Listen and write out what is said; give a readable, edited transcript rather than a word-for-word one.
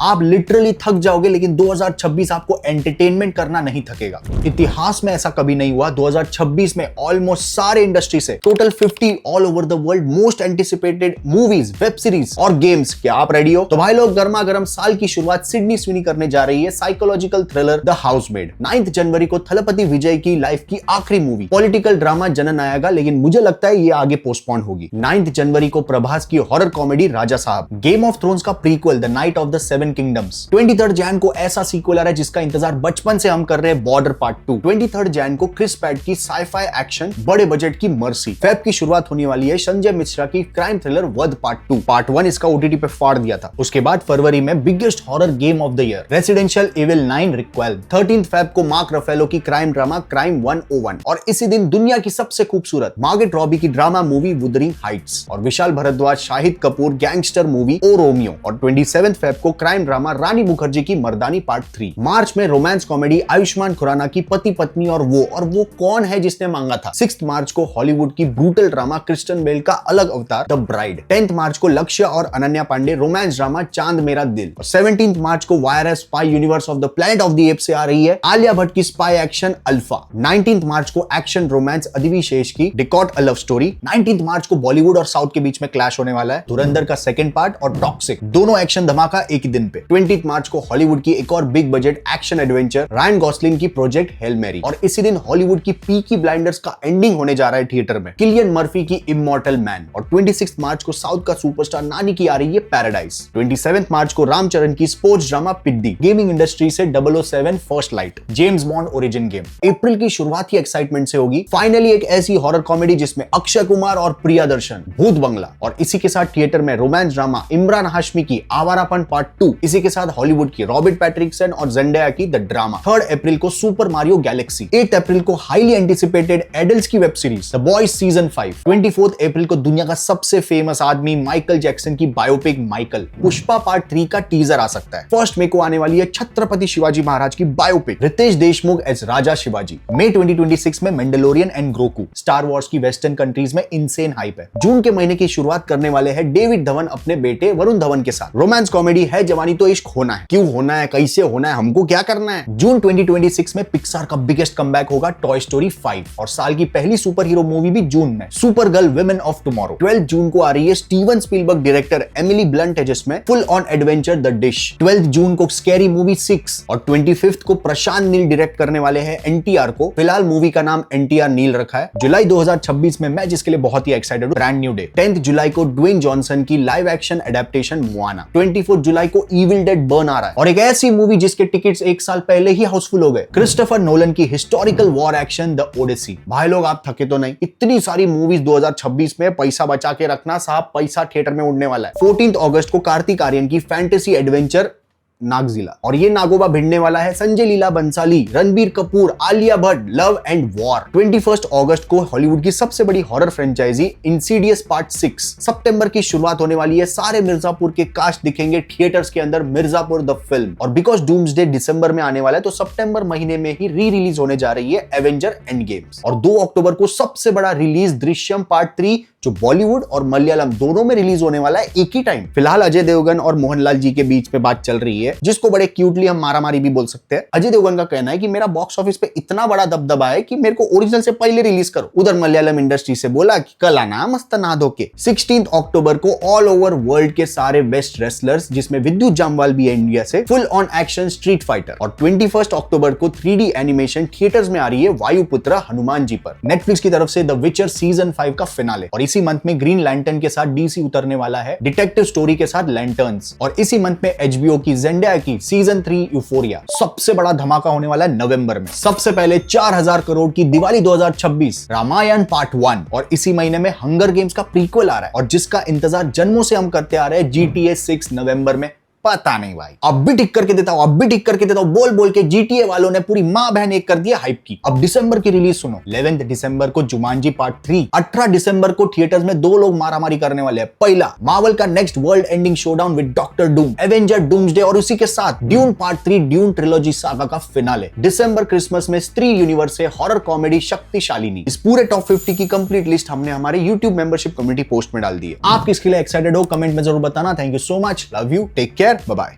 आप लिटरली थक जाओगे, लेकिन 2026 आपको एंटरटेनमेंट करना नहीं थकेगा। इतिहास में ऐसा कभी नहीं हुआ। 2026 में ऑलमोस्ट सारे इंडस्ट्री से total 50 all over the world most anticipated movies, web series और गेम्स। क्या आप रेडी हो? तो भाई लोग, गर्मा गर्म साल की शुरुआत सिडनी स्विनी करने जा रही है साइकोलॉजिकल थ्रिलर द हाउसमेड। 9 जनवरी को थलपति विजय की लाइफ की आखिरी मूवी पॉलिटिकल ड्रामा जनन आएगा, लेकिन मुझे लगता है ये आगे पोस्टपोन होगी। 9 जनवरी को प्रभास की हॉरर कॉमेडी राजा साहब, गेम ऑफ थ्रोन्स का prequel the night of the seven kingdoms. 23 Jain को ऐसा सीक्वल आ रहा है जिसका इंतजार बचपन से हम कर रहे हैं, बॉर्डर पार्ट 2। 23 जैन को क्रिस पैट की साइफाई एक्शन बड़े बजट की मर्सी। फेब की शुरुआत होने वाली है संजय मिश्रा की क्राइम थ्रिलर वध पार्ट 2। पार्ट 1 इसका ओटीटी पे फाड़ दिया था। उसके बाद फरवरी में biggest horror game of the year Residential Evil 9 requel. 13 Feb को मार्क रफेलो की क्राइम ड्रामा क्राइम 101। और इसी दिन दुनिया की सबसे खूबसूरत मार्गरेट रॉबी की ड्रामा मूवी वुदरिंग हाइट्स। और विशाल भारद्वाज शाहिद कपूर गैंगस्टर मूवी ओ रोमियो। और 27 फेब को क्राइम ड्रामा रानी मुखर्जी की मर्दानी पार्ट 3। मार्च में रोमांस कॉमेडी आयुष्मान खुराना की पति पत्नी और वो कौन है जिसने मांगा था। 6 मार्च को हॉलीवुड की ब्रूटल ड्रामा क्रिस्टियन बेल का अलग अवतार द ब्राइड। 10 मार्च को लक्ष्य और अनन्या पांडे रोमांस ड्रामा चांद मेरा दिल। और 17 मार्च को virus spy universe of the planet of the apps से आ रही है आलिया भट्ट की स्पाई एक्शन अल्फा। 19 मार्च को एक्शन रोमांस अदिति शेष की डिकॉट अ लव स्टोरी। 19 मार्च को बॉलीवुड और साउथ के बीच में क्लैश होने वाला है धुरंधर का सेकंड पार्ट और टॉक्सिक, दोनों एक्शन धमाका एक ही दिन पे। 20 मार्च को हॉलीवुड की एक और big budget action adventure Ryan गॉसलिन की प्रोजेक्ट हेल मैरी। और इसी दिन हॉलीवुड की पीकी ब्लाइंडर्स का एंडिंग होने जा रहा है थिएटर में, किलियन मर्फी की इमॉर्टल मैन। और 26 मार्च को साउथ का सुपरस्टार नानी की आ रही है पैराडाइज। 27 मार्च को रामचरण की sports drama Peddi. Gaming industry से 007 first light, James Bond origin game. अप्रैल की शुरुआत ही एक्साइटमेंट से होगी। फाइनली एक ऐसी हॉरर कॉमेडी जिसमें अक्षय कुमार और प्रिया दर्शन, भूत बंगला। और इसी के साथ थिएटर में रोमांस ड्रामा इमरान हाशमी की आवारापन पार्ट 2। इसी के साथ हॉलीवुड की रॉबर्ट पैट्रिकसन और जेंडाया की द ड्रामा। 3 अप्रैल को सुपर मारियो गैलेक्सी। 8 अप्रैल को हाईली एंटिसिपेटेड एडल्ट्स की web series the boys season 5। 24 अप्रैल को दुनिया का सबसे फेमस आदमी माइकल जैक्सन की बायोपिक माइकल। पुष्पा पार्ट 3 का टीजर आ सकता है। 1 मई को आने वाली है छत्रपति शिवाजी महाराज की बायोपिक रितेश देशमुख एज राजा शिवाजी। मई 2026 में मैंडलोरियन एंड ग्रोकू। स्टार वॉर्स की वेस्टर्न कंट्रीज में इनसेन हाइप है। जून के महीने की शुरुआत करने वाले हैं डेविड धवन अपने बेटे वरुण धवन के साथ। रोमांस कॉमेडी है जवानी तो इश्क होना है। क्यों होना है, कैसे होना है, हमको क्या करना है। जून 2026 में पिक्सार का बिगेस्ट कमबैक होगा टॉय स्टोरी 5। और साल की पहली सुपर हीरो मूवी भी जून में, super girl women of tomorrow. 12 जून को आ रही है Steven Spielberg director Emily blunt है जिसमें full on adventure the dish. 12 जून को स्कैरी मूवी 6। और 25 को प्रशांत नील डायरेक्ट करने वाले हैं एनटीआर को। फिलहाल मूवी का नाम एनटीआर नील रखा है। जुलाई 2026 में मैं जिसके लिए बहुत ही एक्साइटेड हूं, ब्रांड न्यू डे। 10 जुलाई को ड्वेन जॉनसन की लाइव एक्शन एडेप्टेशन मोआना। 24 जुलाई को इविल डेड बर्न आ रहा है और एक ऐसी मूवी जिसके टिकट्स एक साल पहले ही हाउसफुल हो गए, क्रिस्टोफर नोलन की historical war action the Odyssey. भाई लोग, आप थके तो नहीं? इतनी सारी मूवीज 2026 में, पैसा बचा के रखना साहब, पैसा थिएटर में उड़ने वाला है। 14 अगस्त को कार्तिक आर्यन की फैंटेसी एडवेंचर नागजिला। और ये नागोबा भिड़ने वाला है Sanjay Leela Bhansali, Ranbir Kapoor, Alia Bhatt, love and war. 21 अगस्त को हॉलीवुड की सबसे बड़ी हॉरर फ्रेंचाइजी इंसीडियस पार्ट 6। सितंबर की शुरुआत होने वाली है। सारे मिर्जापुर के कास्ट दिखेंगे थिएटर्स के अंदर, मिर्जापुर द फिल्म। और बिकॉज डूम्सडे दिसंबर में आने वाला है तो सितंबर महीने में ही री रिलीज होने जा रही है एवेंजर एंड गेम्स। और 2 अक्टूबर को सबसे बड़ा रिलीज दृश्यम पार्ट 3 जो बॉलीवुड और मलयालम दोनों में रिलीज होने वाला है एक ही टाइम। फिलहाल अजय देवगन और मोहनलाल जी के बीच में बात चल रही है जिसको बड़े क्यूटली हम मारामारी भी बोल सकते हैं। अजय देवगन का कहना है कि मेरा बॉक्स ऑफिस पे इतना बड़ा दबदबा है कि मेरे को ओरिजिनल से पहले रिलीज करो। उधर मलयालम इंडस्ट्री से बोला कि कल आना मस्त नहा धो के। 16 अक्टूबर को ऑल ओवर वर्ल्ड के सारे बेस्ट रेसलर्स जिसमें विद्युत जामवाल भी है इंडिया से, full on action street fighter. और 21 अक्टूबर को 3D एनिमेशन थिएटर्स में आ रही है वायुपुत्र हनुमान जी पर। नेटफ्लिक्स की तरफ से द विचर सीजन 5 का फिनाले। और इसी मंथ में ग्रीन लैंटर्न के साथ डीसी उतरने वाला है डिटेक्टिव स्टोरी के साथ लैंटर्न्स। और इसी मंथ में एचबीओ की जेंडाया की सीजन 3 यूफोरिया। सबसे बड़ा धमाका होने वाला है नवंबर में। सबसे पहले 4000 करोड़ की दिवाली 2026 रामायण पार्ट 1। और इसी महीने में हंगर गेम्स का प्रीक्वल आ रहा है और जिसका इंतजार जन्मों से हम करते आ रहे हैं, GTA 6 नवंबर में। पता नहीं भाई, अब भी टिक करके देता हूं, अब भी टिक करके देता हूं, बोल बोल के GTA वालों ने पूरी मां बहन एक कर दिया हाइप की। अब दिसंबर की रिलीज सुनो। 11 दिसंबर को जुमानजी पार्ट 3। 18 दिसंबर को थिएटर्स में 2 लोग मारामारी करने वाले हैं। पहला मार्वल का next world ending showdown with doctor Doom, Avenger doomsday और उसी के साथ dune part 3 dune trilogy saga का फिनाले। दिसंबर क्रिसमस में स्त्री यूनिवर्स से हॉरर कॉमेडी शक्तिशालिनी। इस पूरे टॉप 50 की कंप्लीट लिस्ट हमने हमारे यूट्यूब मेंबरशिप कम्युनिटी पोस्ट में डाल दी है। आप किसके लिए एक्साइटेड हो कमेंट में जरूर बताना। Thank you so much, love you, take care, bye bye.